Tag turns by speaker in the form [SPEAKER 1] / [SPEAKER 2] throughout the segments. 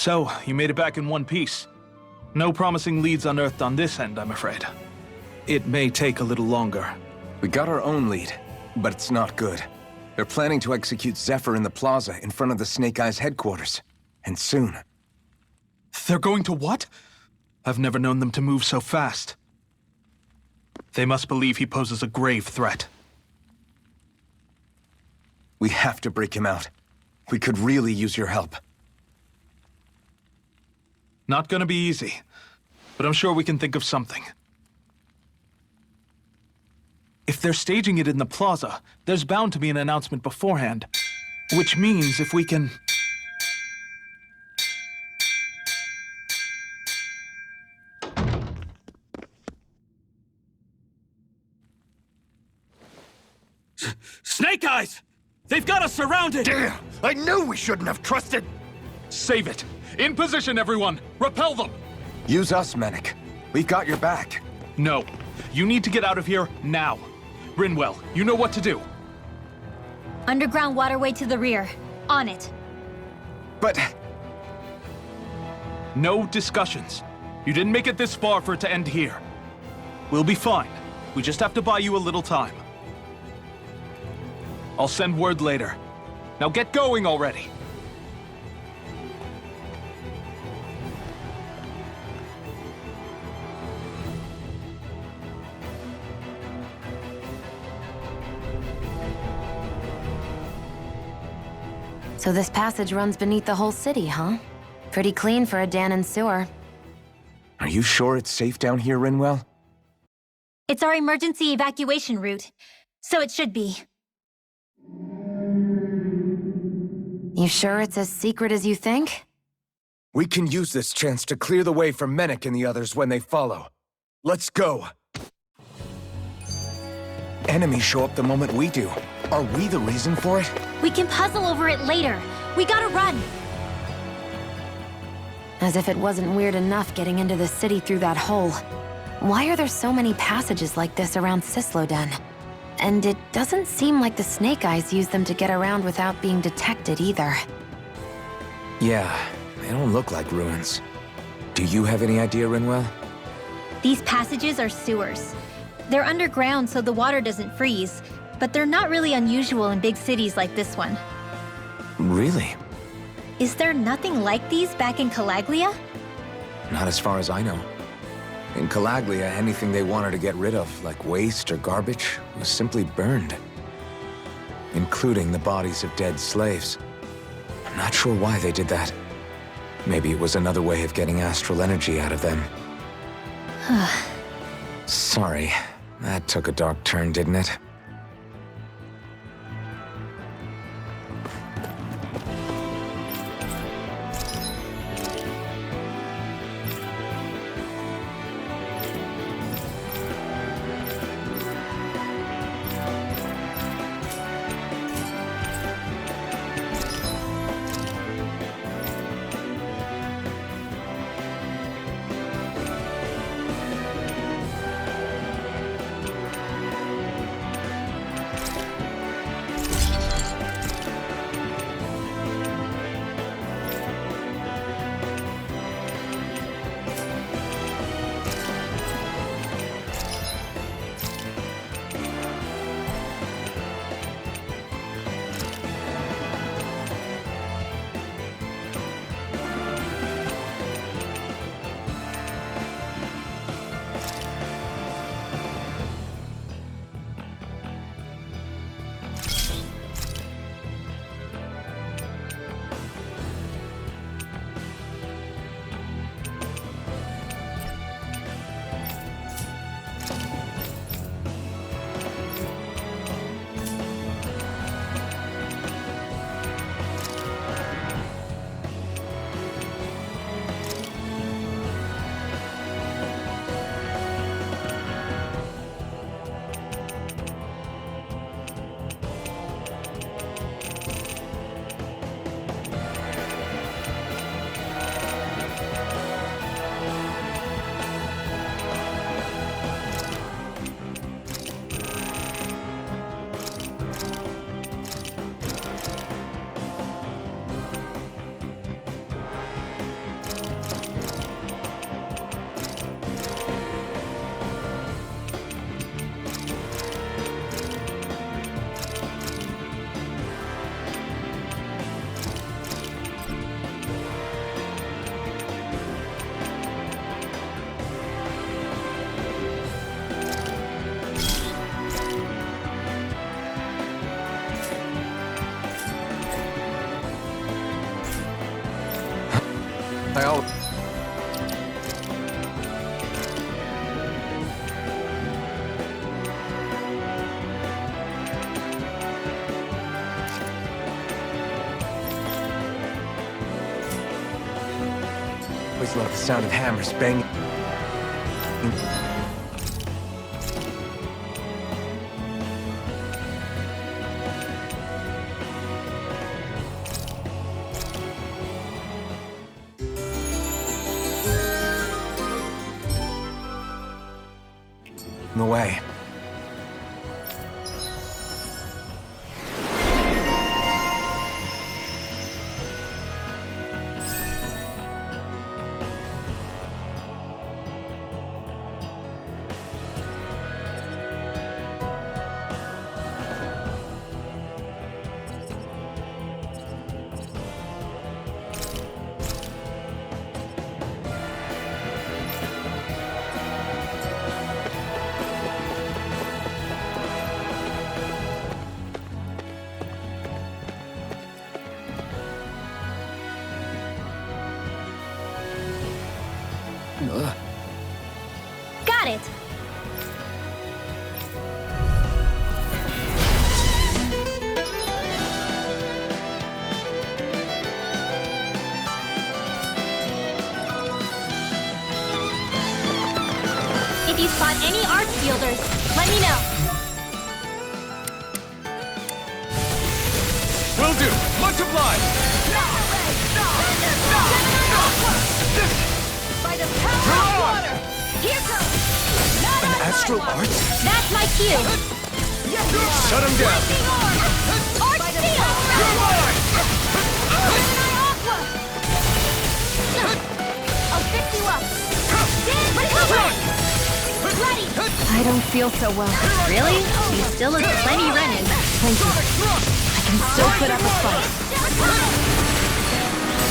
[SPEAKER 1] So, you made it back in one piece. No promising leads unearthed on this end, I'm afraid. It may take a little longer.
[SPEAKER 2] We got our own lead, but it's not good. They're planning to execute Zephyr in the plaza in front of the Snake Eyes headquarters. And soon.
[SPEAKER 1] They're going to what? I've never known them to move so fast. They must believe he poses a grave threat.
[SPEAKER 2] We have to break him out. We could really use your help.
[SPEAKER 1] Not gonna be easy, but I'm sure we can think of something. If they're staging it in the plaza, there's bound to be an announcement beforehand. Which means if we can... Snake Eyes! They've got us surrounded!
[SPEAKER 3] Damn! I knew we shouldn't have trusted!
[SPEAKER 1] Save it! In position, everyone! Repel them!
[SPEAKER 2] Use us, Mennick. We've got your back.
[SPEAKER 1] No. You need to get out of here now. Rinwell, you know what to do.
[SPEAKER 4] Underground waterway to the rear. On it.
[SPEAKER 2] But...
[SPEAKER 1] No discussions. You didn't make it this far for it to end here. We'll be fine. We just have to buy you a little time. I'll send word later. Now get going already!
[SPEAKER 5] So this passage runs beneath the whole city, huh? Pretty clean for a Dahnan sewer.
[SPEAKER 2] Are you sure it's safe down here, Rinwell?
[SPEAKER 4] It's our emergency evacuation route, so it should be.
[SPEAKER 5] You sure it's as secret as you think?
[SPEAKER 2] We can use this chance to clear the way for Mennick and the others when they follow. Let's go! Enemies show up the moment we do. Are we the reason for it?
[SPEAKER 4] We can puzzle over it later. We gotta run.
[SPEAKER 5] As if it wasn't weird enough getting into the city through that hole. Why are there so many passages like this around Cisloden? And it doesn't seem like the Snake Eyes use them to get around without being detected either.
[SPEAKER 2] Yeah, they don't look like ruins. Do you have any idea, Rinwell?
[SPEAKER 4] These passages are sewers. They're underground so the water doesn't freeze, but they're not really unusual in big cities like this one.
[SPEAKER 2] Really?
[SPEAKER 4] Is there nothing like these back in Calaglia?
[SPEAKER 2] Not as far as I know. In Calaglia, anything they wanted to get rid of, like waste or garbage, was simply burned. Including the bodies of dead slaves. I'm not sure why they did that. Maybe it was another way of getting astral energy out of them. Sorry, that took a dark turn, didn't it? always love the sound of hammers banging. The way.
[SPEAKER 4] Got it! If you spot any arch fielders, let me know.
[SPEAKER 3] Will do! Much obliged!
[SPEAKER 4] By the power of water! Here comes! Not
[SPEAKER 3] An
[SPEAKER 4] on
[SPEAKER 3] astral
[SPEAKER 4] my watch.
[SPEAKER 3] art?
[SPEAKER 4] That's my cue!
[SPEAKER 3] Shut him down!
[SPEAKER 4] Lightning arm! Arch seal!
[SPEAKER 3] You're mine!
[SPEAKER 4] Gemini Aqua! I'll fix you up! Stand recover! Ready!
[SPEAKER 5] I don't feel so well.
[SPEAKER 4] Really? You still look plenty running.
[SPEAKER 5] Thank you. I can still put up a fight.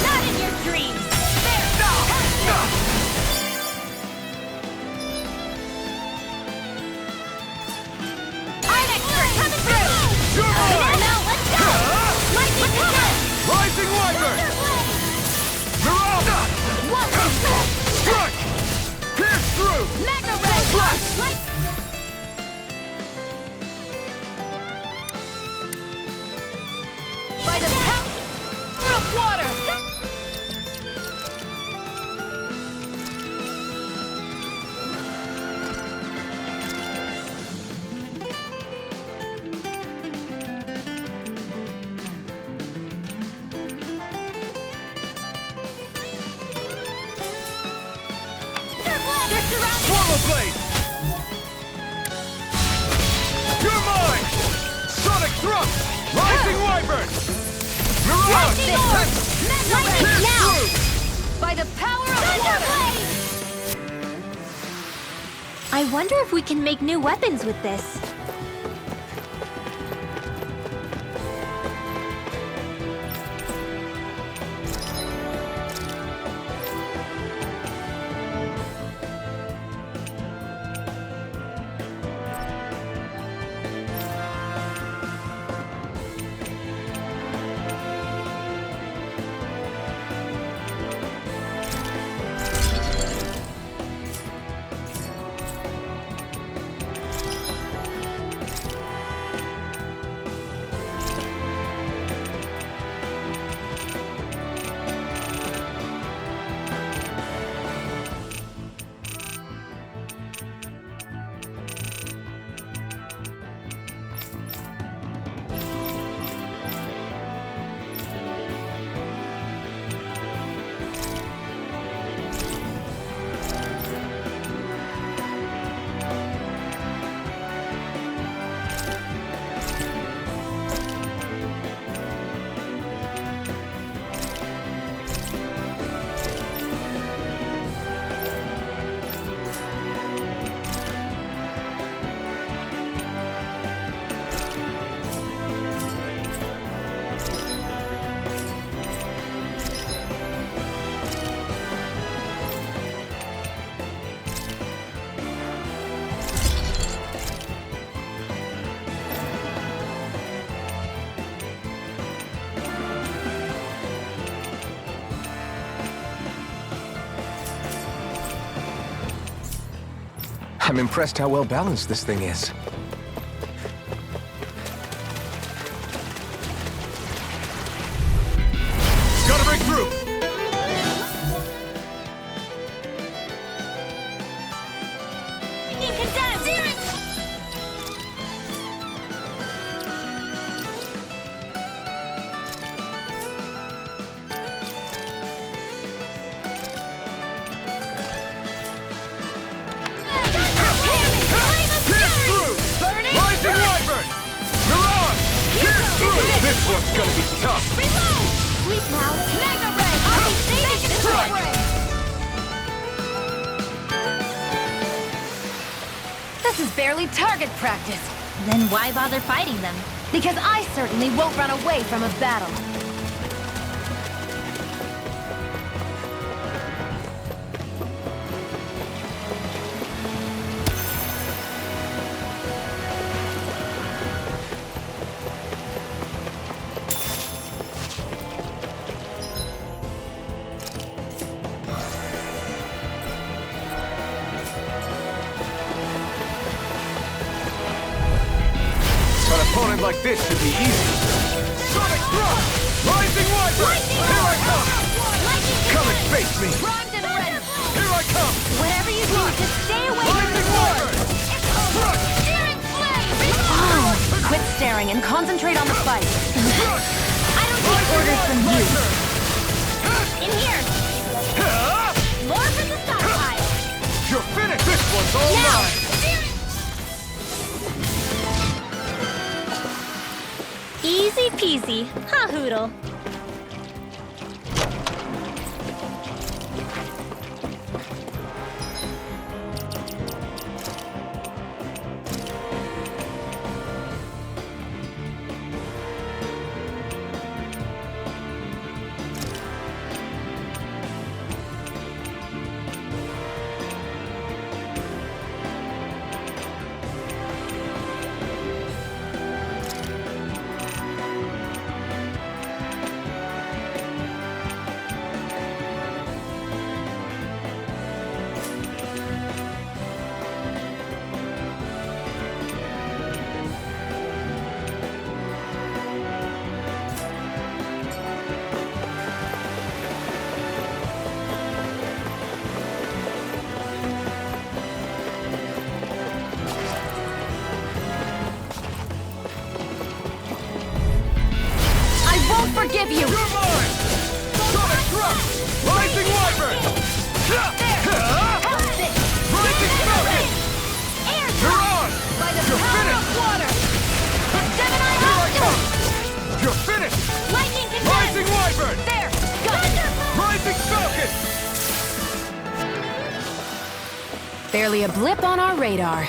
[SPEAKER 4] Not in your dreams! I'm expert coming through!
[SPEAKER 3] You're mine!
[SPEAKER 4] Now let's go! Lightning again!
[SPEAKER 3] Rising Wyvern! Mirage! Strike! Pierce through!
[SPEAKER 4] Mega Ray!
[SPEAKER 3] Blast!
[SPEAKER 4] By the power of water! They're surrounding!
[SPEAKER 3] Formal blade! You're mine! Sonic thrust! Rising Wyvern! Mirage!
[SPEAKER 4] Lightning now!
[SPEAKER 3] Pierce
[SPEAKER 4] By the power of water! I wonder if we can make new weapons with this.
[SPEAKER 2] I'm impressed how well balanced this thing is.
[SPEAKER 3] Gotta break through! This one's gonna be tough.
[SPEAKER 6] Reload! Sweet now. Mega Ray! I'll be saving this
[SPEAKER 3] Strike!
[SPEAKER 6] one!
[SPEAKER 5] This is barely target practice.
[SPEAKER 4] Then why bother fighting them?
[SPEAKER 5] Because I certainly won't run away from a battle.
[SPEAKER 3] An opponent like this should be easy. Sonic Thrust! Rising Wyvern! Here I come! Come and face me!
[SPEAKER 6] Primed and ready!
[SPEAKER 3] Here I come!
[SPEAKER 4] Whatever you do, just stay away from the
[SPEAKER 3] Rising
[SPEAKER 4] sword!
[SPEAKER 3] Wyvern!
[SPEAKER 6] Searing Flame!
[SPEAKER 5] Fine. Quit staring and concentrate on the fight.
[SPEAKER 4] I don't take orders from you! In here! More for the stockpile!
[SPEAKER 3] You're finished! This one's all
[SPEAKER 4] Now!
[SPEAKER 3] mine!
[SPEAKER 4] Easy peasy, huh, Hoodle?
[SPEAKER 5] Forgive you!
[SPEAKER 3] You're mine! Sonic Thrust! Rising Wyvern! Rising Falcon! You're on!
[SPEAKER 6] By the
[SPEAKER 3] You're
[SPEAKER 6] power
[SPEAKER 3] finished!
[SPEAKER 6] of water! Gemini
[SPEAKER 3] Here I
[SPEAKER 6] Optim!
[SPEAKER 3] come! You're finished!
[SPEAKER 6] Lightning
[SPEAKER 3] Rising
[SPEAKER 6] Condense!
[SPEAKER 3] Wyvern!
[SPEAKER 6] There! Got it!
[SPEAKER 3] Rising Falcon!
[SPEAKER 5] Barely a blip on our radar.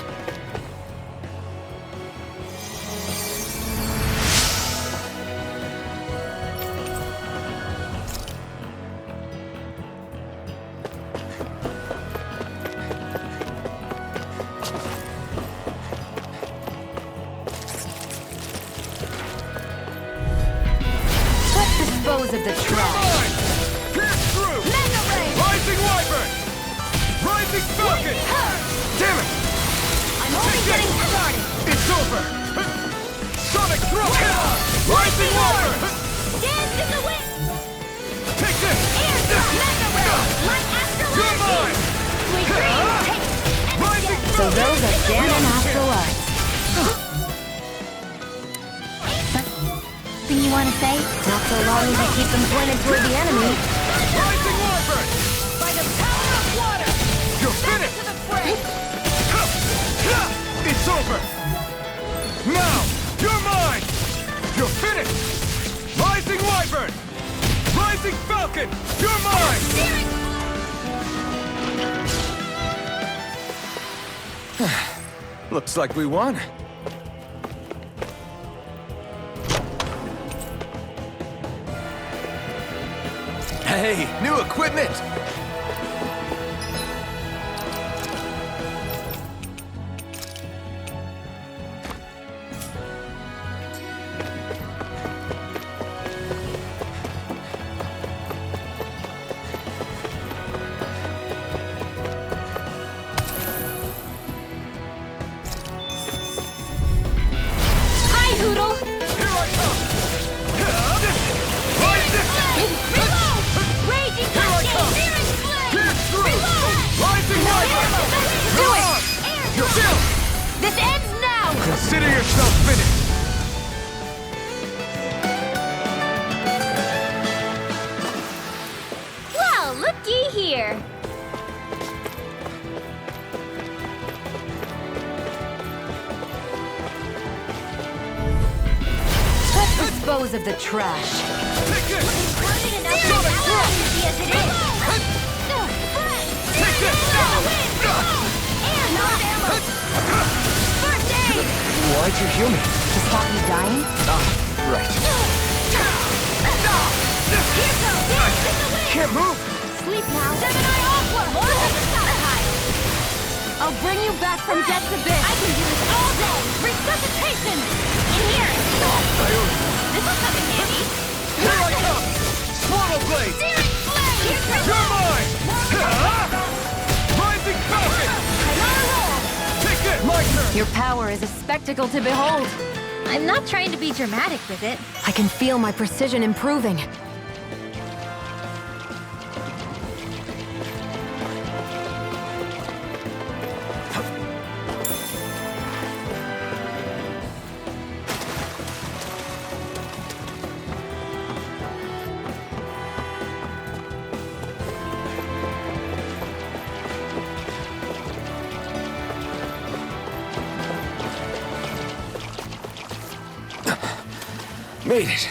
[SPEAKER 5] Dispose of the
[SPEAKER 3] You're
[SPEAKER 5] trash.
[SPEAKER 3] mine! Pierce through!
[SPEAKER 6] Mega Ray!
[SPEAKER 3] Rising Wyvern! Rising Falcon! Damn it!
[SPEAKER 6] I'm only getting started!
[SPEAKER 3] It's over! Sonic Thrust! Rising Wyvern!
[SPEAKER 6] Dance in the wind!
[SPEAKER 3] Take this!
[SPEAKER 6] Air drop! Mega Ray! Light after
[SPEAKER 3] You're
[SPEAKER 6] lightning!
[SPEAKER 3] mine!
[SPEAKER 6] Sweet dreams! Take
[SPEAKER 3] Rising
[SPEAKER 5] So
[SPEAKER 3] Falcon!
[SPEAKER 5] those are Dan and Astral Arts.
[SPEAKER 4] Something you want to say?
[SPEAKER 5] Not so long as you keep them pointed toward the enemy.
[SPEAKER 3] Rising Wyvern!
[SPEAKER 6] by the power of water!
[SPEAKER 3] You're finished!
[SPEAKER 6] To the fray!
[SPEAKER 3] It's over! Now, you're mine! You're finished! Rising Wyvern! Rising Falcon! You're mine! Looks like we won. Hey, new equipment!
[SPEAKER 4] Hi, Hoodle!
[SPEAKER 3] Here I come! Rise this!
[SPEAKER 6] Reload! Raging
[SPEAKER 3] Here I
[SPEAKER 6] Cascade!
[SPEAKER 3] come!
[SPEAKER 6] Searing
[SPEAKER 5] dispose of the trash.
[SPEAKER 3] Take this!
[SPEAKER 6] Included enough
[SPEAKER 3] Sonic
[SPEAKER 6] power
[SPEAKER 3] Thrust!
[SPEAKER 6] energy as it is.
[SPEAKER 3] Take this!
[SPEAKER 6] Air, not ammo. First aid.
[SPEAKER 2] Why'd you heal me?
[SPEAKER 5] To stop you dying?
[SPEAKER 2] Right.
[SPEAKER 6] Here goes. Dance in the wind.
[SPEAKER 2] Can't move!
[SPEAKER 6] Sleep now. Gemini Aqua. More to the stockpile.
[SPEAKER 5] I'll bring you back from death's abyss.
[SPEAKER 6] I can do this all day. Resuscitation. In here. This will come in handy.
[SPEAKER 3] Here I come! Swaddle Blade!
[SPEAKER 6] Searing flame. Here comes.
[SPEAKER 3] You're mine! Rising Falcon!
[SPEAKER 6] I'm on a roll.
[SPEAKER 3] Take this! My turn!
[SPEAKER 5] Your power is a spectacle to behold.
[SPEAKER 4] I'm not trying to be dramatic with it.
[SPEAKER 5] I can feel my precision improving.
[SPEAKER 2] Made it.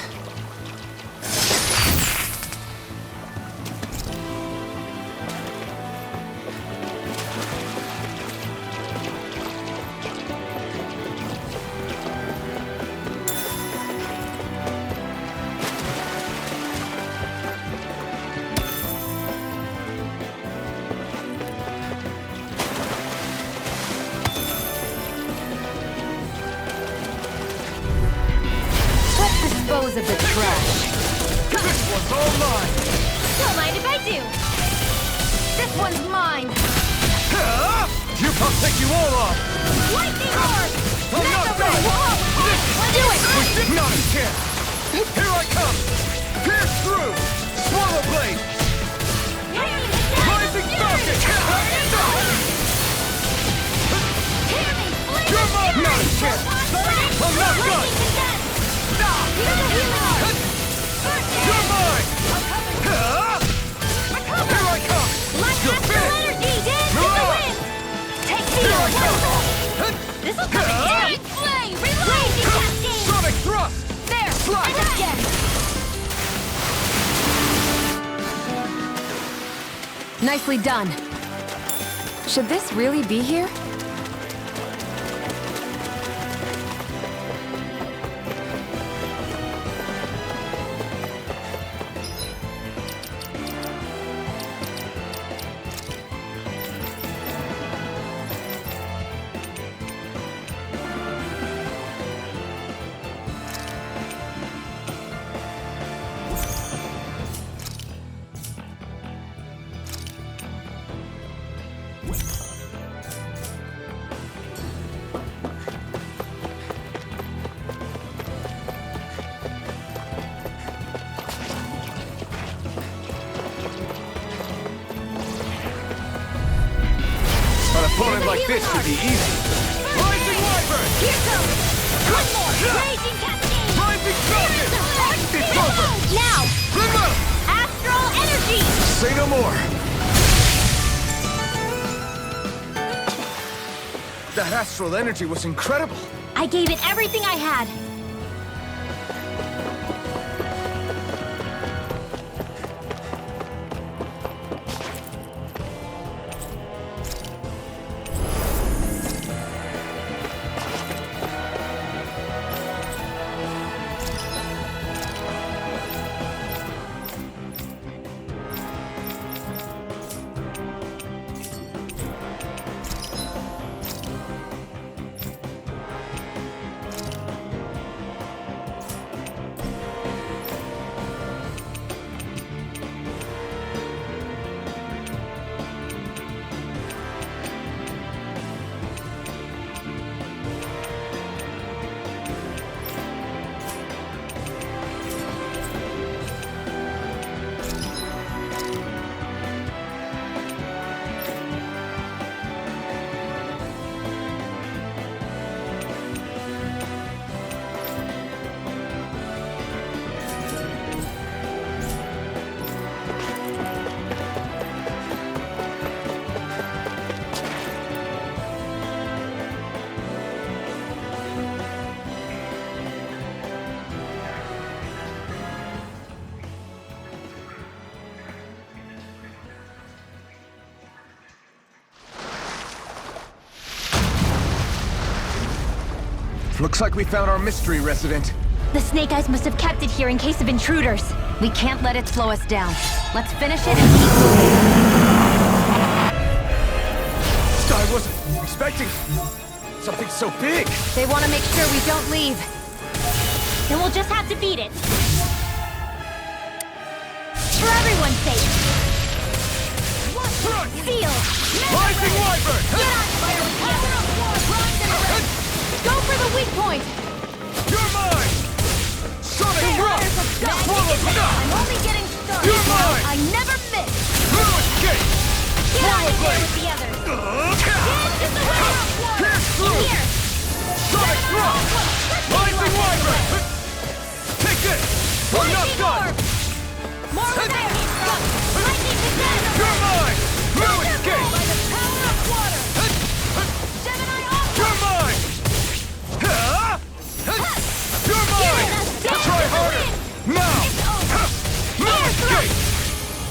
[SPEAKER 5] Dispose of the trash.
[SPEAKER 3] This one's all mine!
[SPEAKER 4] Don't mind if I do.
[SPEAKER 5] This one's mine.
[SPEAKER 3] I'll take you all off!
[SPEAKER 6] Lightning orb.
[SPEAKER 3] I'm not done!
[SPEAKER 6] Let's do it.
[SPEAKER 3] Not a chance! Here I come! Pierce through! Swallow Blade! Rising Falcon! You're mine! Not a chance! I'm not done! You're mine! Here I come! You're finished! Here I come!
[SPEAKER 6] This'll come in handy. Flame. Blazing cascade.
[SPEAKER 3] Sonic Thrust!
[SPEAKER 6] There.
[SPEAKER 3] Slap!
[SPEAKER 6] And again.
[SPEAKER 5] Nicely done. Should this really be here?
[SPEAKER 3] An opponent like this should be easy. Rising Wyvern!
[SPEAKER 6] Here goes. One more. Raging cascade.
[SPEAKER 3] Rising Falcon! It's over!
[SPEAKER 6] Now.
[SPEAKER 3] Remove!
[SPEAKER 6] Astral energy.
[SPEAKER 3] Say no more! That astral energy was incredible!
[SPEAKER 4] I gave it everything I had.
[SPEAKER 3] Looks like we found our mystery resident.
[SPEAKER 4] The Snake Eyes must have kept it here in case of intruders.
[SPEAKER 5] We can't let it slow us down. Let's finish it and keep moving.
[SPEAKER 3] I wasn't expecting something so big.
[SPEAKER 5] They want to make sure we don't leave.
[SPEAKER 4] Then we'll just have to beat it. For everyone's sake. Seal!
[SPEAKER 3] Rising Wyvern!
[SPEAKER 4] Get on fire with the
[SPEAKER 5] Go for the weak point!
[SPEAKER 3] You're mine! Sonic Rock! Swallow
[SPEAKER 4] I'm only getting started.
[SPEAKER 3] You're mine!
[SPEAKER 4] I never miss.
[SPEAKER 3] Blue Escape!
[SPEAKER 4] Get on in there
[SPEAKER 3] Blade!
[SPEAKER 4] with the others.
[SPEAKER 3] Pierce through! Sonic Rock! Rising Wyvern! Take this! I'm not done!
[SPEAKER 4] More repair! Lightning descent!
[SPEAKER 3] You're mine! Blue Escape!
[SPEAKER 4] By the power of water! Gemini off!
[SPEAKER 3] You're mine! You're mine! Try harder! Now! Blue Escape!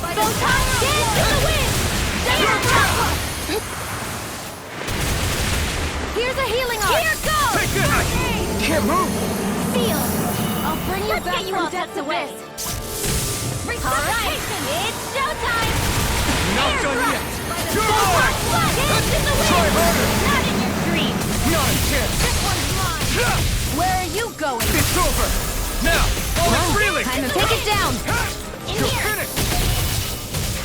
[SPEAKER 4] Photon dance in the wind!
[SPEAKER 5] Here's a healing arc!
[SPEAKER 4] Here goes!
[SPEAKER 3] Take this! Can't move!
[SPEAKER 4] Seal!
[SPEAKER 5] I'll bring you
[SPEAKER 4] Let's
[SPEAKER 5] back
[SPEAKER 4] get you
[SPEAKER 5] from
[SPEAKER 4] all
[SPEAKER 5] depths
[SPEAKER 4] tucked away.
[SPEAKER 5] abyss.
[SPEAKER 4] Alright, it's showtime!
[SPEAKER 3] Not done yet! You're
[SPEAKER 4] Dance
[SPEAKER 3] mine!
[SPEAKER 4] in the wind!
[SPEAKER 3] Try harder!
[SPEAKER 4] Not in your dreams!
[SPEAKER 3] Not a chance!
[SPEAKER 4] This one's mine!
[SPEAKER 5] Where are you going?
[SPEAKER 3] It's over! Now! All is reeling!
[SPEAKER 5] Time to take it down!
[SPEAKER 4] In
[SPEAKER 3] You're
[SPEAKER 4] here!
[SPEAKER 3] finished!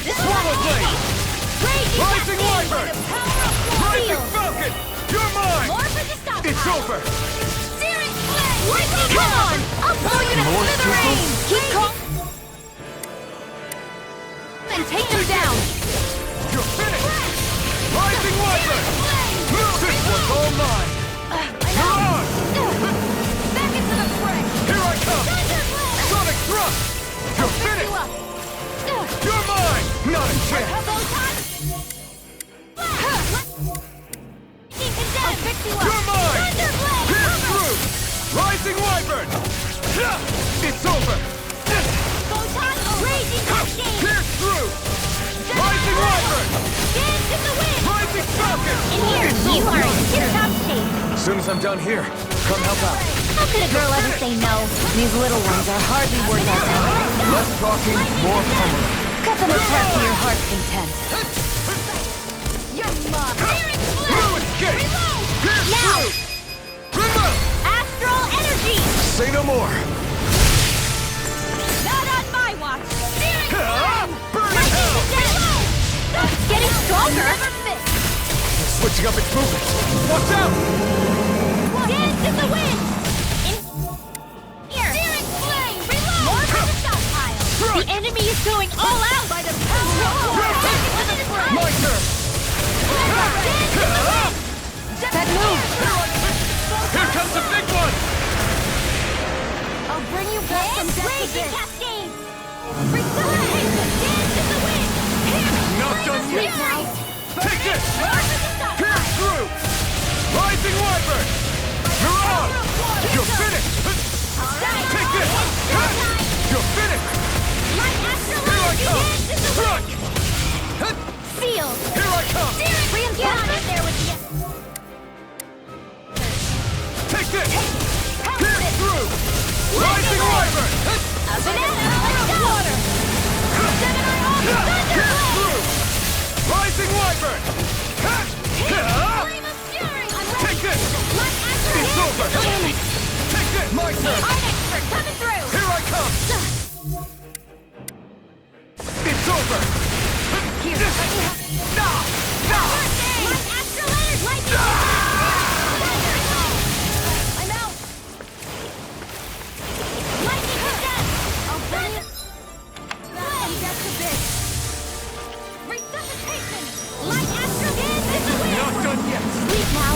[SPEAKER 4] This
[SPEAKER 3] Swallow Blade!
[SPEAKER 4] Raging
[SPEAKER 3] Rising
[SPEAKER 4] Cascade by
[SPEAKER 3] Wyvern!
[SPEAKER 4] the power of
[SPEAKER 3] Rising
[SPEAKER 4] Seal!
[SPEAKER 3] Falcon! You're mine!
[SPEAKER 4] More for the stockpile!
[SPEAKER 3] It's over!
[SPEAKER 4] Searing Flame! Lightning, come on! I'll blow you to
[SPEAKER 3] More
[SPEAKER 4] smithereens!
[SPEAKER 5] Keep calm! And take them down!
[SPEAKER 3] You're finished! Rising Wyvern! This one's all mine! You're on!
[SPEAKER 4] Back into the fray!
[SPEAKER 3] Here I come!
[SPEAKER 4] Thunderblade!
[SPEAKER 3] Sonic Thrust! You're
[SPEAKER 4] You
[SPEAKER 3] finished!
[SPEAKER 4] up!
[SPEAKER 3] You're mine! Not a chance!
[SPEAKER 4] Photon! I'll fix you up!
[SPEAKER 3] You're mine!
[SPEAKER 4] Thunderblade!
[SPEAKER 3] Pierce through! Rising Wyvern! It's over!
[SPEAKER 4] Photon raging cascade!
[SPEAKER 3] Pierce through! Rising Wyvern!
[SPEAKER 4] Dance in the wind!
[SPEAKER 3] Rising Falcon!
[SPEAKER 4] In here,
[SPEAKER 3] It's
[SPEAKER 4] you
[SPEAKER 3] over!
[SPEAKER 4] are in tip-top shape.
[SPEAKER 2] As soon as I'm done here, come help out.
[SPEAKER 4] How could a girl ever say no?
[SPEAKER 5] These little ones are hardly worth our time.
[SPEAKER 3] Less talking, more pummeling.
[SPEAKER 5] Cut them apart to your heart's content.
[SPEAKER 4] You're mine!
[SPEAKER 3] Blue Escape! Pierce
[SPEAKER 4] Now!
[SPEAKER 3] through! Remote!
[SPEAKER 4] Astral energy!
[SPEAKER 3] Say no more!
[SPEAKER 4] Not on my watch!
[SPEAKER 3] Burn in hell!
[SPEAKER 4] It's getting stronger!
[SPEAKER 3] Switching up its movement! Watch out!
[SPEAKER 4] Dance in the wind! Here! Searing flame! Reload! More for the stockpile! The enemy is going all out! By the power of war!
[SPEAKER 3] My turn!
[SPEAKER 4] Dance in the wind!
[SPEAKER 5] That move!
[SPEAKER 3] Here comes the big one!
[SPEAKER 5] I'll bring you back from depths
[SPEAKER 4] Raging
[SPEAKER 5] abyss.
[SPEAKER 4] cascades! Resuscitation! Dance in the wind!
[SPEAKER 3] Not done
[SPEAKER 4] Sweet
[SPEAKER 3] yet!
[SPEAKER 4] now!
[SPEAKER 3] Take this!
[SPEAKER 4] More for the stockpile!
[SPEAKER 3] Pierce through! Rising Wyvern! You're on! You're finished! Take this! You're finished!
[SPEAKER 4] Light astral
[SPEAKER 3] Here I
[SPEAKER 4] energy!
[SPEAKER 3] come!
[SPEAKER 4] Dance in the wind!
[SPEAKER 3] Run!
[SPEAKER 4] Seal!
[SPEAKER 3] Here I come!
[SPEAKER 4] Reinforcement! Get on in there with the...
[SPEAKER 3] Take this! Pierce through! Rising Wyvern!
[SPEAKER 4] Water! Gemini off!
[SPEAKER 3] Pierce
[SPEAKER 4] Thunderblade!
[SPEAKER 3] through! Rising Wyvern!
[SPEAKER 4] Flame of fury!
[SPEAKER 3] Take this!
[SPEAKER 4] Light astral
[SPEAKER 3] It's over! Take this! My turn!
[SPEAKER 4] Art expert coming through!
[SPEAKER 3] Here I come! It's over!
[SPEAKER 4] Light astral energy! Lightning! I'm out! Lightning descent! I'll bring it! That's a bit! Resuscitation! Light astral dance in the wind!
[SPEAKER 3] Not done yet!
[SPEAKER 4] Sleep now!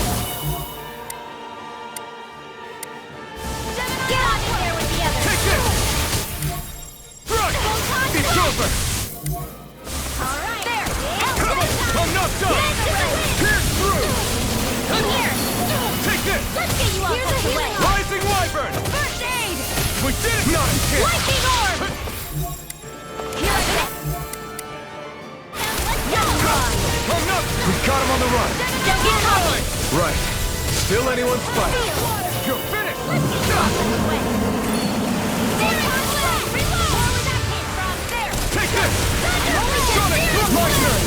[SPEAKER 4] Get on in there with the others!
[SPEAKER 3] Take this! Run! It's over!
[SPEAKER 4] Alright! There!
[SPEAKER 3] I'm not done!
[SPEAKER 4] Dance in the wind!
[SPEAKER 3] Pierce through!
[SPEAKER 4] In here!
[SPEAKER 3] Take this!
[SPEAKER 4] Let's get you all tucked away!
[SPEAKER 3] Rising Wyvern!
[SPEAKER 4] First aid!
[SPEAKER 3] We did it! Not a chance!
[SPEAKER 4] Lightning orb! Here I go! Let's go!
[SPEAKER 3] I'm not! We got him on the run!
[SPEAKER 4] Don't get caught!
[SPEAKER 3] Right. Still anyone's fight. You're finished!
[SPEAKER 6] Let's get
[SPEAKER 3] Stop!
[SPEAKER 6] this way. There it is! Reload! More where that came from. There!
[SPEAKER 3] Take this!
[SPEAKER 6] Thunder!
[SPEAKER 3] Sonic Thrust Lightner!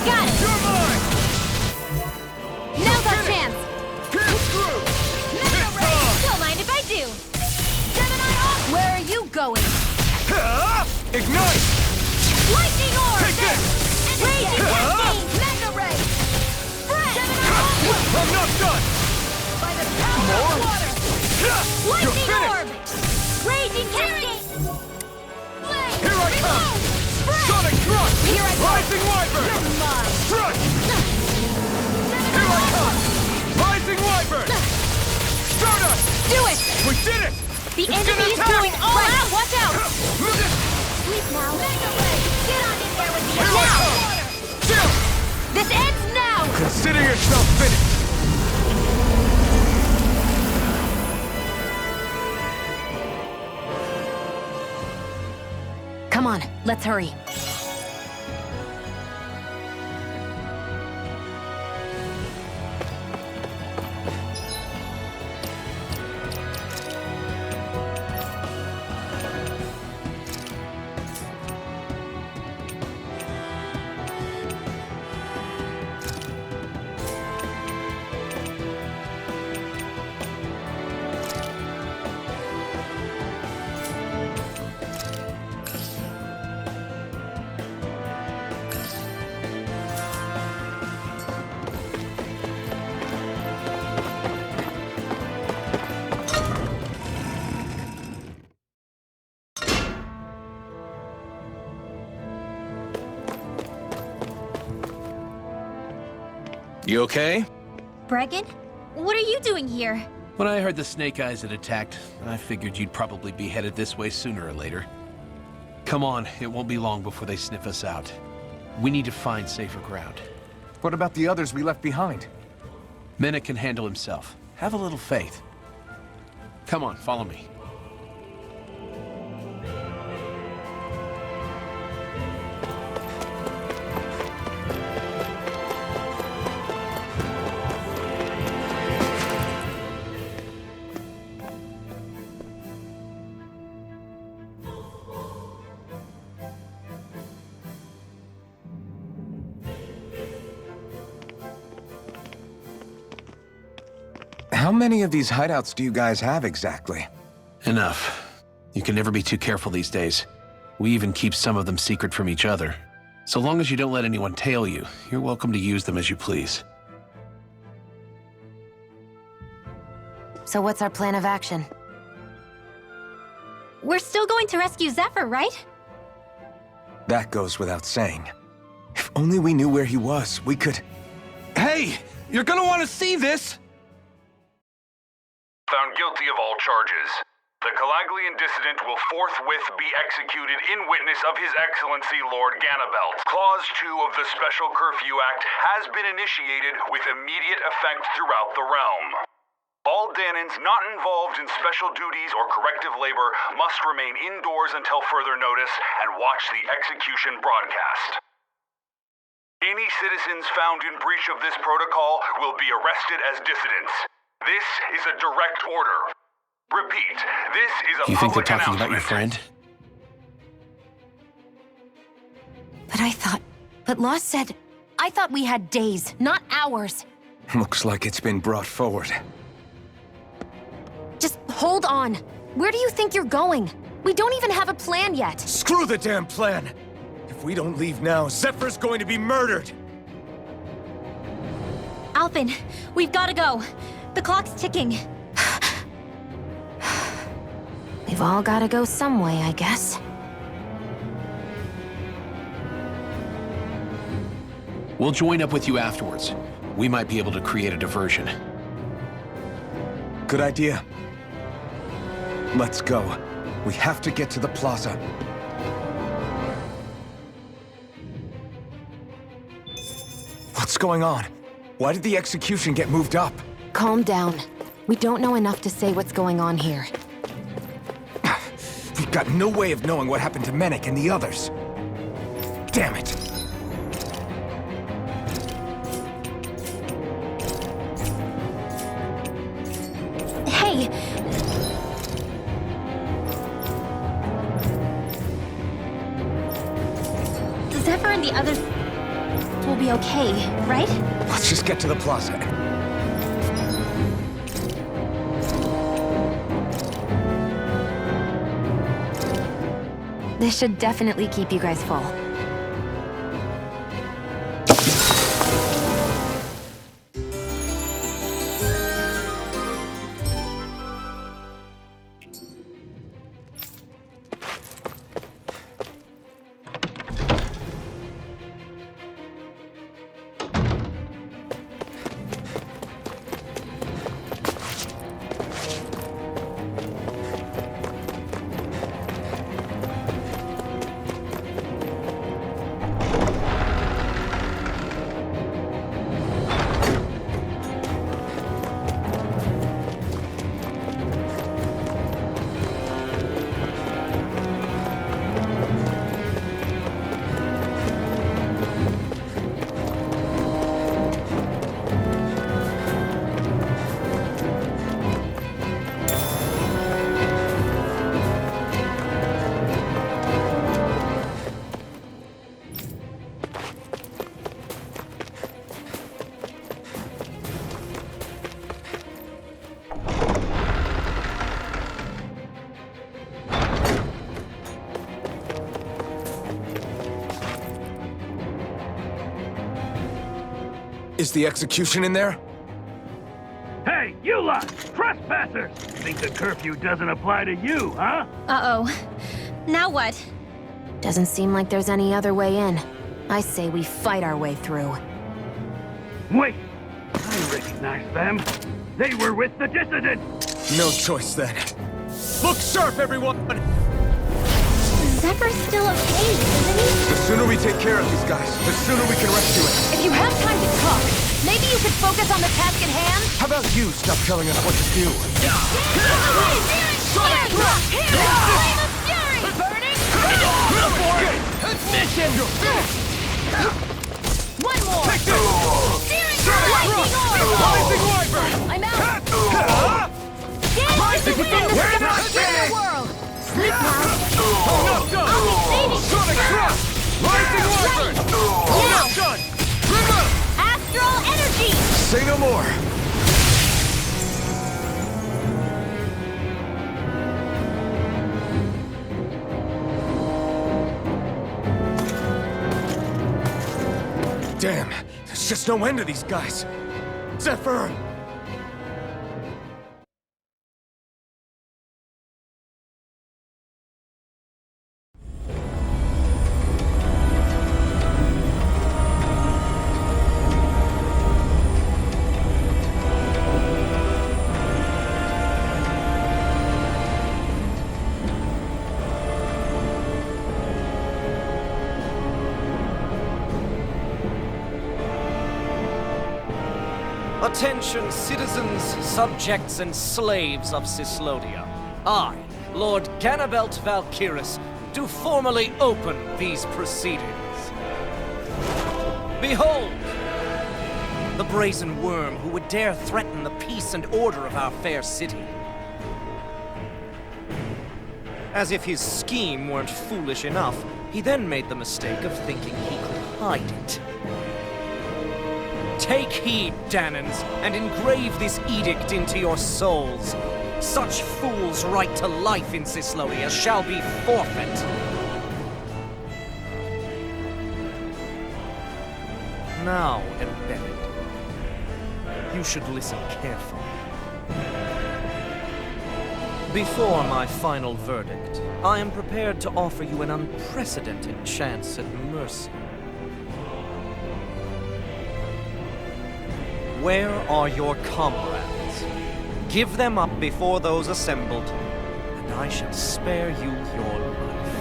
[SPEAKER 6] Got it!
[SPEAKER 3] You're mine!
[SPEAKER 6] Now's our chance!
[SPEAKER 3] Pierce through!
[SPEAKER 6] Mega
[SPEAKER 3] Hit
[SPEAKER 6] Ray!
[SPEAKER 3] on!
[SPEAKER 6] Don't mind if I do! Gemini off! Where are you going?
[SPEAKER 3] Ignite!
[SPEAKER 6] Lightning orb!
[SPEAKER 3] Take this!
[SPEAKER 6] Raging Cascade! Mega Ray! Fresh! Gemini off!
[SPEAKER 3] I'm not done!
[SPEAKER 6] By the power of water!
[SPEAKER 3] You're
[SPEAKER 6] Lightning
[SPEAKER 3] finished!
[SPEAKER 6] orb! Raging Cascade! Flame!
[SPEAKER 3] Here I come!
[SPEAKER 6] Reload! Spray!
[SPEAKER 3] Sonic Thrust!
[SPEAKER 6] Here I go!
[SPEAKER 3] Rising Wyvern!
[SPEAKER 6] You're mine!
[SPEAKER 3] Thrust! Here I come! Rising Wyvern! Stardust!
[SPEAKER 6] Do it!
[SPEAKER 3] We did it!
[SPEAKER 6] The
[SPEAKER 3] It's
[SPEAKER 6] enemy
[SPEAKER 3] gonna
[SPEAKER 6] is
[SPEAKER 3] attack!
[SPEAKER 6] going all out! Watch out! Sleep now! Mega Ray! Get on in there with the
[SPEAKER 3] Here I
[SPEAKER 6] now!
[SPEAKER 3] come! Jill!
[SPEAKER 6] This ends now!
[SPEAKER 3] Consider yourself finished!
[SPEAKER 5] Come on, let's hurry.
[SPEAKER 7] You okay?
[SPEAKER 4] Bregan? What are you doing here?
[SPEAKER 7] When I heard the Snake Eyes had attacked, I figured you'd probably be headed this way sooner or later. Come on, it won't be long before they sniff us out. We need to find safer ground.
[SPEAKER 3] What about the others we left behind?
[SPEAKER 7] Menek can handle himself. Have a little faith. Come on, follow me.
[SPEAKER 2] How many of these hideouts do you guys have exactly?
[SPEAKER 7] Enough. You can never be too careful these days. We even keep some of them secret from each other. So long as you don't let anyone tail you, you're welcome to use them as you please.
[SPEAKER 5] So what's our plan of action?
[SPEAKER 4] We're still going to rescue Zephyr, right?
[SPEAKER 2] That goes without saying. If only we knew where he was, we could...
[SPEAKER 3] Hey! You're gonna want to see this!
[SPEAKER 8] Found guilty of all charges. The Calaglian dissident will forthwith be executed in witness of His Excellency Lord Ganabelt. Clause 2 of the Special Curfew Act has been initiated with immediate effect throughout the realm. All Danans not involved in special duties or corrective labor must remain indoors until further notice and watch the execution broadcast. Any citizens found in breach of this protocol will be arrested as dissidents. This is a direct order. Repeat, this is a
[SPEAKER 7] You think they're
[SPEAKER 8] public
[SPEAKER 7] talking about your
[SPEAKER 8] announcement.
[SPEAKER 7] friend?
[SPEAKER 5] But Law said... I thought we had days, not hours.
[SPEAKER 2] Looks like it's been brought forward.
[SPEAKER 5] Just hold on. Where do you think you're going? We don't even have a plan yet.
[SPEAKER 3] Screw the damn plan! If we don't leave now, Zephyr's going to be murdered!
[SPEAKER 4] Alphen, we've got to go. The clock's ticking.
[SPEAKER 5] We've all gotta go some way, I guess.
[SPEAKER 7] We'll join up with you afterwards. We might be able to create a diversion.
[SPEAKER 2] Good idea. Let's go. We have to get to the plaza. What's going on? Why did the execution get moved up?
[SPEAKER 5] Calm down. We don't know enough to say what's going on here.
[SPEAKER 2] We've got no way of knowing what happened to Menek and the others. Damn it!
[SPEAKER 4] Hey,
[SPEAKER 5] I...
[SPEAKER 4] Zephyr and the others will be okay, right?
[SPEAKER 2] Let's just get to the plaza.
[SPEAKER 5] This should definitely keep you guys full.
[SPEAKER 2] Is the execution in there?
[SPEAKER 3] Hey, you lot! Trespassers! Think the curfew doesn't apply to you, huh?
[SPEAKER 4] Uh-oh. Now what?
[SPEAKER 5] Doesn't seem like there's any other way in. I say we fight our way through.
[SPEAKER 3] Wait! I recognize them. They were with the dissident!
[SPEAKER 2] No choice then. Look sharp, everyone!
[SPEAKER 4] Zephyr's still okay, isn't he?
[SPEAKER 2] The sooner we take care of these guys, the sooner we can rescue it.
[SPEAKER 6] If you have time to talk, maybe you could focus on the task at hand?
[SPEAKER 2] How about you stop telling us what to do?
[SPEAKER 6] Sonic Rock! Here! Flame of Fury! Burning!
[SPEAKER 3] Mission!
[SPEAKER 6] One more!
[SPEAKER 3] Take this!
[SPEAKER 6] Lightning Orb!
[SPEAKER 3] Rising Wyvern!
[SPEAKER 6] I'm out! Dance within the sky world! Sleep now!
[SPEAKER 3] Not done!
[SPEAKER 6] I'll be saving
[SPEAKER 3] Sonic
[SPEAKER 6] you!
[SPEAKER 3] Thrust! Rising Wyvern!
[SPEAKER 6] Now!
[SPEAKER 3] Not done! Remove!
[SPEAKER 6] Astral Energy!
[SPEAKER 2] Say no more. Damn, there's just no end to these guys. Zephyr!
[SPEAKER 9] Attention, citizens, subjects, and slaves of Cyslodia. I, Lord Ganabelt Valkyris, do formally open these proceedings. Behold! The brazen worm who would dare threaten the peace and order of our fair city. As if his scheme weren't foolish enough, he then made the mistake of thinking he could hide it. Take heed, Danans, and engrave this edict into your souls. Such fools' right to life in Cyslodia shall be forfeit. Now, embedded, you should listen carefully. Before my final verdict, I am prepared to offer you an unprecedented chance at mercy. Where are your comrades? Give them up before those assembled, and I shall spare you your life.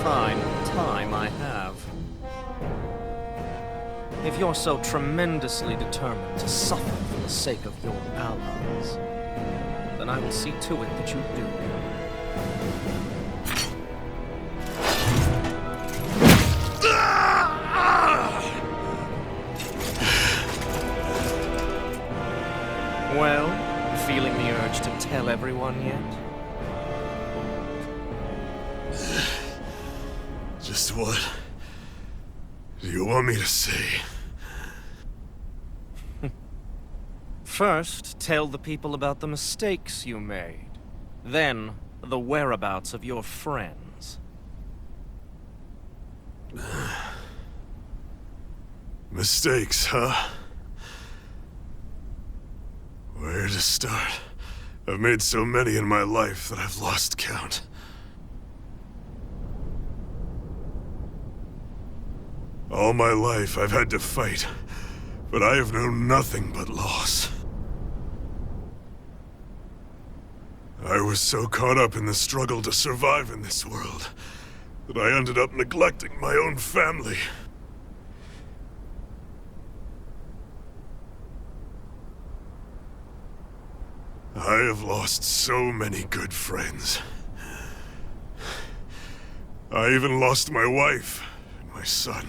[SPEAKER 9] Fine time I have. If you're so tremendously determined to suffer for the sake of your allies, then I will see to it that you do. tell everyone yet?
[SPEAKER 3] Just what do you want me to say?
[SPEAKER 9] First, tell the people about the mistakes you made. Then, the whereabouts of your friends.
[SPEAKER 3] Mistakes, huh? Where to start? I've made so many in my life that I've lost count. All my life I've had to fight, but I have known nothing but loss. I was so caught up in the struggle to survive in this world that I ended up neglecting my own family. I have lost so many good friends. I even lost my wife and my son.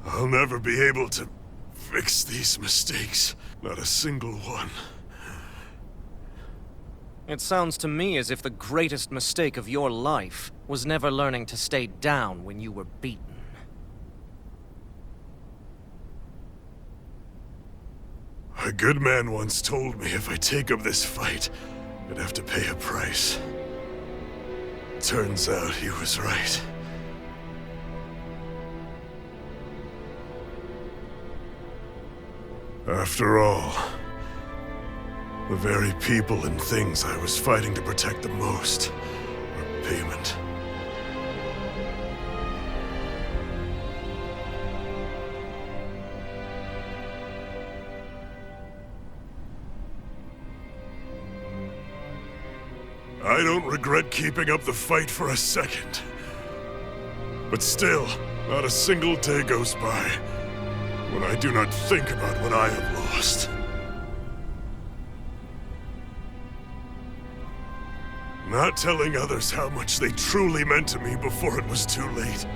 [SPEAKER 3] I'll never be able to fix these mistakes. Not a single one.
[SPEAKER 9] It sounds to me as if the greatest mistake of your life was never learning to stay down when you were beaten.
[SPEAKER 3] A good man once told me if I take up this fight, I'd have to pay a price. Turns out he was right. After all, the very people and things I was fighting to protect the most were payment. I don't regret keeping up the fight for a second. But still, not a single day goes by when I do not think about what I have lost. Not telling others how much they truly meant to me before it was too late.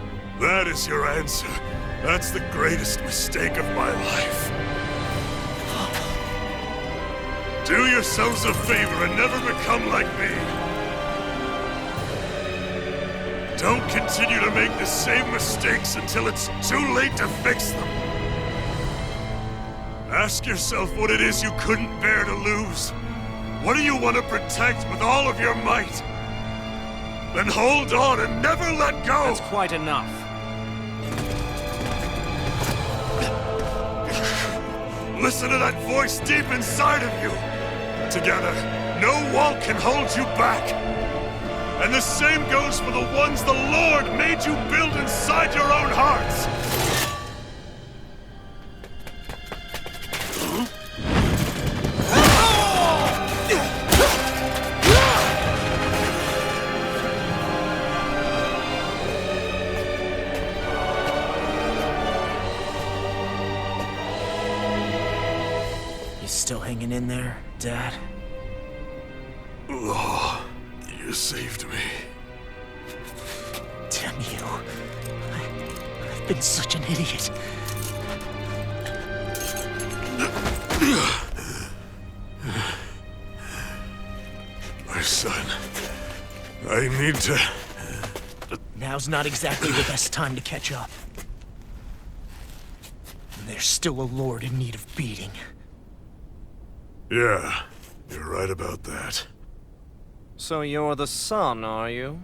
[SPEAKER 3] That is your answer. That's the greatest mistake of my life. Do yourselves a favor and never become like me. Don't continue to make the same mistakes until it's too late to fix them. Ask yourself what it is you couldn't bear to lose. What do you want to protect with all of your might? Then hold on and never let go!
[SPEAKER 9] That's quite enough.
[SPEAKER 3] Listen to that voice deep inside of you! Together, no wall can hold you back! And the same goes for the ones the Lord made you build inside your own hearts!
[SPEAKER 10] You still hanging in there, Dad?
[SPEAKER 3] Oh, you saved me.
[SPEAKER 10] Damn you. I've been such an idiot.
[SPEAKER 3] My son, I need to...
[SPEAKER 10] Now's not exactly the best time to catch up. There's still a lord in need of beating.
[SPEAKER 3] Yeah, you're right about that.
[SPEAKER 9] So you're the son, are you?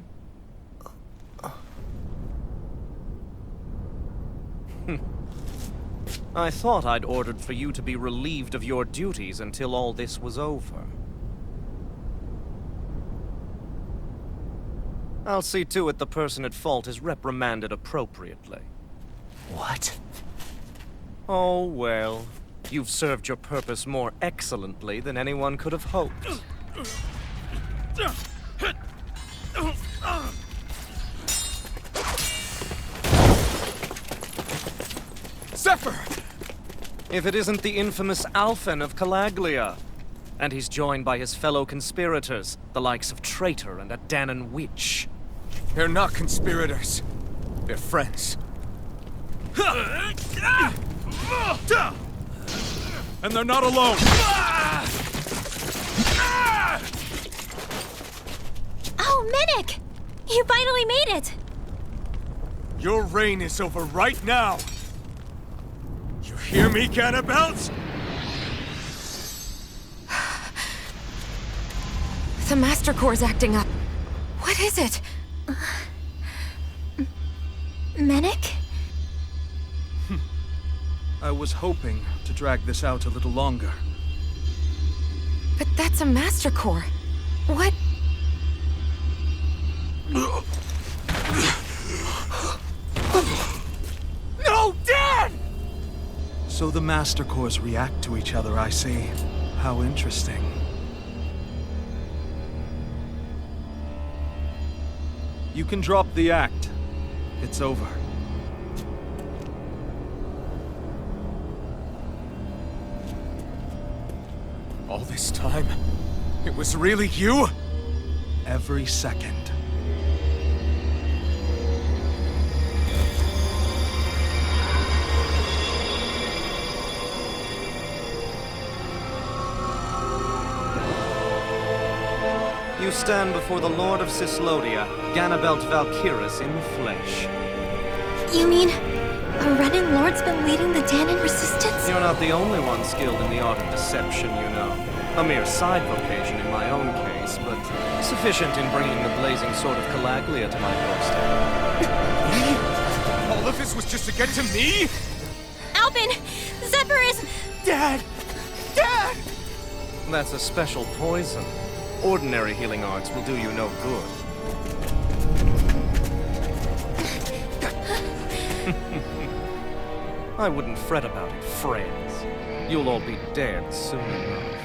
[SPEAKER 9] I thought I'd ordered for you to be relieved of your duties until all this was over. I'll see to it the person at fault is reprimanded appropriately.
[SPEAKER 10] What?
[SPEAKER 9] Oh, well. You've served your purpose more excellently than anyone could have hoped.
[SPEAKER 3] Zephyr!
[SPEAKER 9] If it isn't the infamous Alphen of Calaglia. And he's joined by his fellow conspirators, the likes of Traitor and a Danan witch.
[SPEAKER 11] They're not conspirators. They're friends. And they're not alone!
[SPEAKER 4] Oh, Minik! You finally made it!
[SPEAKER 11] Your reign is over right now! You hear me, Ganabelt?
[SPEAKER 5] The Master Core's acting up. What is it?
[SPEAKER 4] Minik?
[SPEAKER 1] I was hoping to drag this out a little longer.
[SPEAKER 5] But that's a Master Core. What?
[SPEAKER 11] No, Dad!
[SPEAKER 1] So the Master Cores react to each other, I see. How interesting. You can drop the act. It's over.
[SPEAKER 11] All this time, it was really you?
[SPEAKER 1] Every second.
[SPEAKER 9] You stand before the Lord of Cyslodia, Ganabelt Valkyris in the flesh.
[SPEAKER 4] You mean a Renin Lord's been leading the Danon resistance?
[SPEAKER 9] You're not the only one skilled in the art of deception, you know. A mere side vocation in my own case, but sufficient in bringing the blazing sword of Calaglia to my doorstep.
[SPEAKER 11] All of this was just to get to me?
[SPEAKER 4] Alvin! Zephyr is...
[SPEAKER 11] Dad! Dad!
[SPEAKER 9] That's a special poison. Ordinary healing arts will do you no good. I wouldn't fret about it, friends. You'll all be dead soon enough.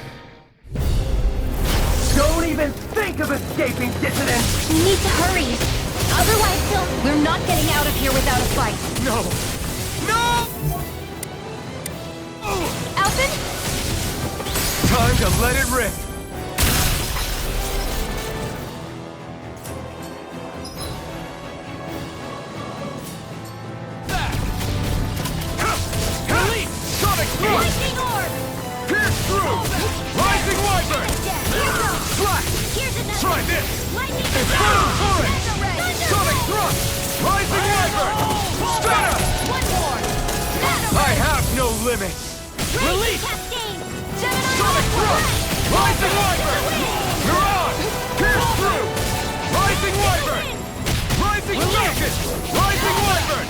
[SPEAKER 10] Don't even think of escaping, dissident!
[SPEAKER 4] We need to hurry. Otherwise, we're not getting out of here without a fight.
[SPEAKER 11] No! No!
[SPEAKER 4] Alvin?
[SPEAKER 11] Time to let it rip!
[SPEAKER 6] Lightning orb!
[SPEAKER 11] Pierce through! Rising Wyvern! Slash!
[SPEAKER 6] Here's another!
[SPEAKER 11] Try this!
[SPEAKER 6] Lightning
[SPEAKER 11] Infernal Torrent!
[SPEAKER 6] Thunder
[SPEAKER 11] Sonic Thrust! Rising Wyvern! Strata!
[SPEAKER 6] One more!
[SPEAKER 11] I have no limits!
[SPEAKER 6] Release! Cascade! Gemini
[SPEAKER 11] Sonic Thrust! Rising Wyvern! You're on! Pierce through! Rising Wyvern! Rising Falcon! Rising Wyvern!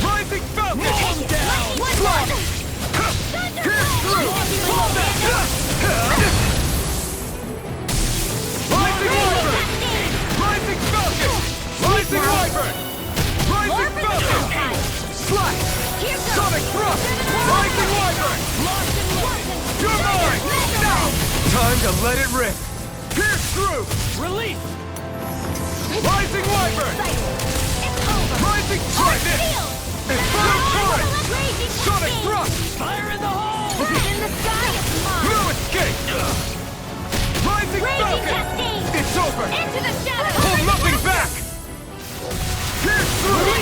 [SPEAKER 11] Rising Falcon!
[SPEAKER 6] down!
[SPEAKER 11] Slash! Pierce through! Fall back! Rising Wyvern! Rising Falcon! Rising Wyvern! Rising Falcon! Slash! Sonic Thrust! Rising Wyvern! You're mine! Now! Time to let it rip! Pierce through!
[SPEAKER 10] Relief!
[SPEAKER 11] Rising Wyvern! Rising Trident! Infernal Torrent! Sonic Thrust!
[SPEAKER 10] Fire in the hole!
[SPEAKER 6] In the sky, it's mine!
[SPEAKER 11] No escape! Rising
[SPEAKER 6] Raging
[SPEAKER 11] Falcon!
[SPEAKER 6] Cascade!
[SPEAKER 11] It's over!
[SPEAKER 6] Into the shadows!
[SPEAKER 11] Hold nothing back! Pierce through!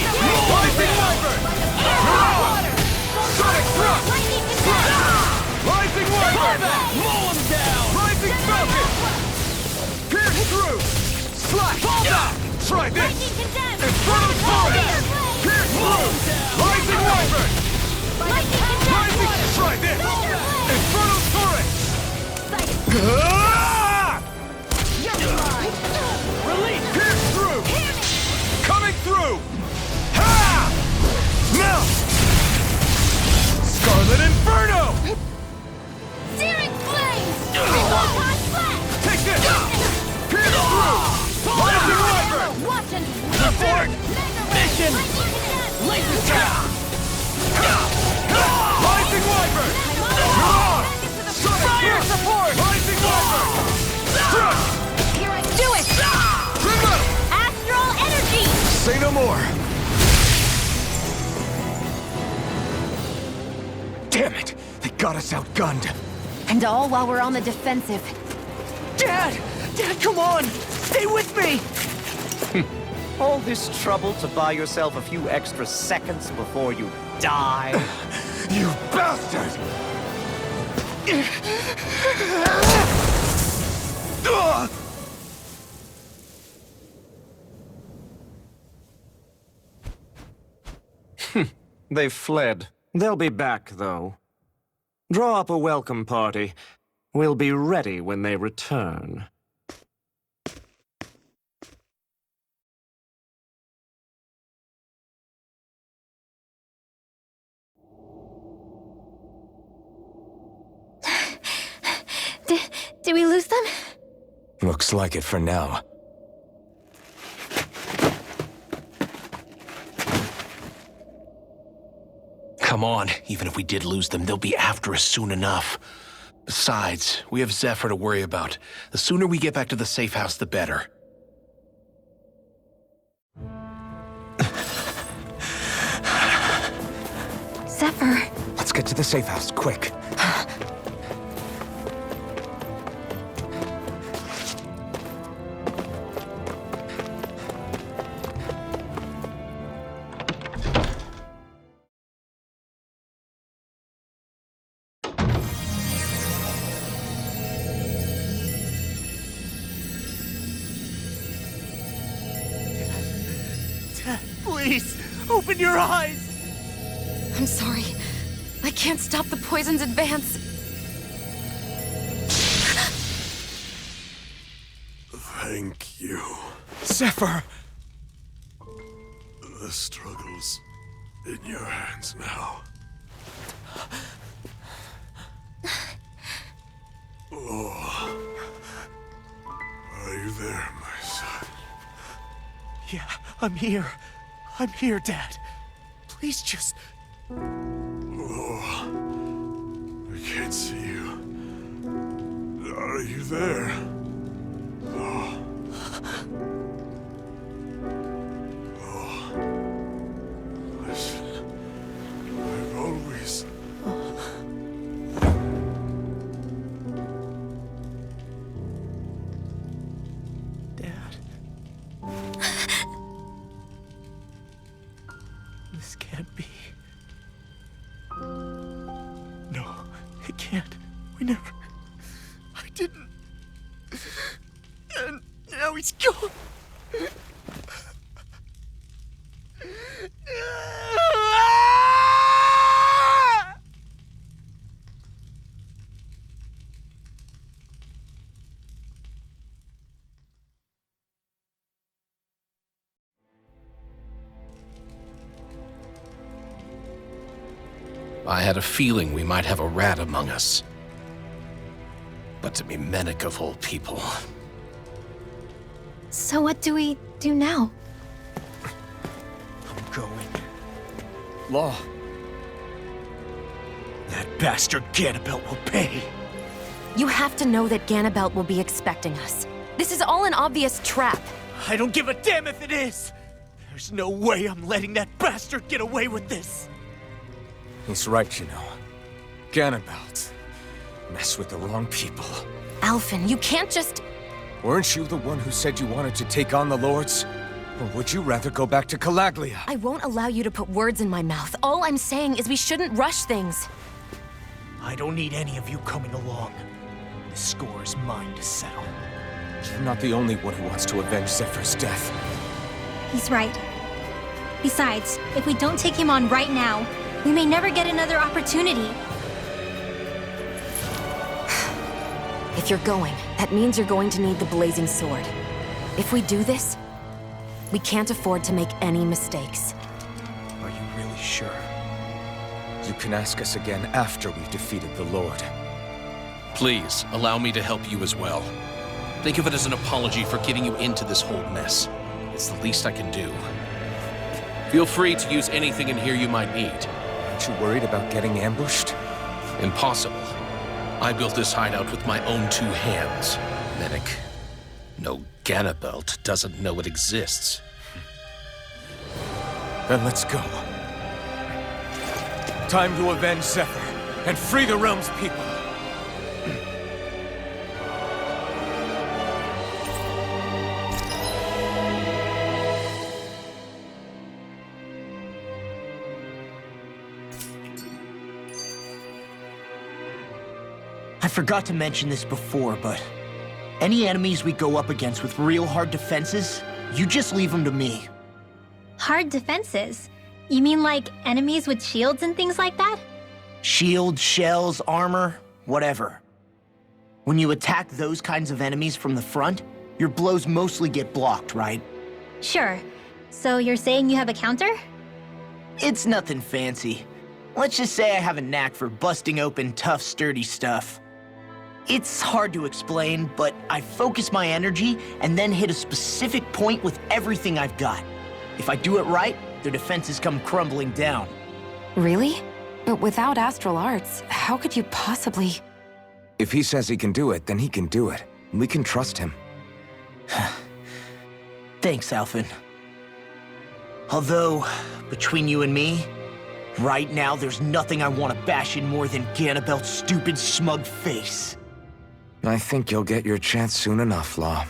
[SPEAKER 11] Rising Wyvern! Sonic Thrust! Rising Wyvern!
[SPEAKER 10] Mow him down!
[SPEAKER 11] Rising Falcon! Pierce through! Slash! Try this!
[SPEAKER 6] Lightning condemned!
[SPEAKER 11] Infernal Torrent! Pierce through! Rising Wyvern!
[SPEAKER 6] Lightning condemned!
[SPEAKER 11] Rising! Try this! Infernal Torrent!
[SPEAKER 6] Release!
[SPEAKER 11] Pierce through! Coming through! Ha! Melt! Scarlet Inferno!
[SPEAKER 6] Searing flames! Photon blast!
[SPEAKER 11] Take this! Pierce through! Rising Wyvern!
[SPEAKER 6] Watch and
[SPEAKER 11] Report!
[SPEAKER 10] Mission! Laser trap!
[SPEAKER 11] Rising Wyvern! You're on! Fire support! Rising Wyvern! Thrust!
[SPEAKER 6] Here I do it!
[SPEAKER 11] Remote!
[SPEAKER 6] Astral energy!
[SPEAKER 11] Say no more! Damn it! They got us outgunned!
[SPEAKER 5] And all while we're on the defensive.
[SPEAKER 10] Dad! Dad, come on! Stay with me!
[SPEAKER 9] All this trouble to buy yourself a few extra seconds before you die?
[SPEAKER 11] You bastard!
[SPEAKER 9] They've fled. They'll be back, though. Draw up a welcome party. We'll be ready when they return.
[SPEAKER 4] Did we lose them?
[SPEAKER 2] Looks like it for now.
[SPEAKER 7] Come on, even if we did lose them, they'll be after us soon enough. Besides, we have Zephyr to worry about. The sooner we get back to the safe house, the better.
[SPEAKER 4] Zephyr.
[SPEAKER 2] Let's get to the safe house, quick.
[SPEAKER 10] Please, open your eyes!
[SPEAKER 5] I'm sorry. I can't stop the poison's advance.
[SPEAKER 3] Thank you.
[SPEAKER 11] Zephyr!
[SPEAKER 3] The struggle's in your hands now. Oh. Are you there, my son?
[SPEAKER 10] Yeah, I'm here. I'm here, Dad. Please just...
[SPEAKER 3] Oh. I can't see you. Are you there? Oh. Listen, I've always...
[SPEAKER 10] Dad. This can't be. No, it can't. We never... I didn't... And now he's gone.
[SPEAKER 7] I had a feeling we might have a rat among us. But to be Menek of all people...
[SPEAKER 4] So what do we do now?
[SPEAKER 10] I'm going. Law. That bastard Ganabelt will pay.
[SPEAKER 5] You have to know that Ganabelt will be expecting us. This is all an obvious trap.
[SPEAKER 10] I don't give a damn if it is! There's no way I'm letting that bastard get away with this!
[SPEAKER 11] He's right, you know. Ganabelt. Mess with the wrong people.
[SPEAKER 5] Alphen, you can't just...
[SPEAKER 11] Weren't you the one who said you wanted to take on the Lords? Or would you rather go back to Calaglia?
[SPEAKER 5] I won't allow you to put words in my mouth. All I'm saying is we shouldn't rush things.
[SPEAKER 10] I don't need any of you coming along. The score is mine to settle.
[SPEAKER 11] You're not the only one who wants to avenge Zephyr's death.
[SPEAKER 4] He's right. Besides, if we don't take him on right now, we may never get another opportunity.
[SPEAKER 5] If you're going, that means you're going to need the Blazing Sword. If we do this, we can't afford to make any mistakes.
[SPEAKER 10] Are you really sure?
[SPEAKER 11] You can ask us again after we've defeated the Lord.
[SPEAKER 7] Please, allow me to help you as well. Think of it as an apology for getting you into this whole mess. It's the least I can do. Feel free to use anything in here you might need.
[SPEAKER 11] Aren't you worried about getting ambushed?
[SPEAKER 7] Impossible. I built this hideout with my own 2 hands. Menek. No Ganabelt doesn't know it exists.
[SPEAKER 11] Then let's go. Time to avenge Zephyr and free the realm's people.
[SPEAKER 10] I forgot to mention this before, but any enemies we go up against with real hard defenses, you just leave them to me.
[SPEAKER 4] Hard defenses? You mean like enemies with shields and things like that?
[SPEAKER 10] Shields, shells, armor, whatever. When you attack those kinds of enemies from the front, your blows mostly get blocked, right?
[SPEAKER 4] Sure. So you're saying you have a counter?
[SPEAKER 10] It's nothing fancy. Let's just say I have a knack for busting open tough, sturdy stuff. It's hard to explain, but I focus my energy and then hit a specific point with everything I've got. If I do it right, their defenses come crumbling down.
[SPEAKER 5] Really? But without astral arts, how could you possibly...
[SPEAKER 2] If he says he can do it, then he can do it. We can trust him.
[SPEAKER 10] Thanks, Alphen. Although, between you and me, right now there's nothing I want to bash in more than Ganabelt's stupid, smug face.
[SPEAKER 2] I think you'll get your chance soon enough, Law.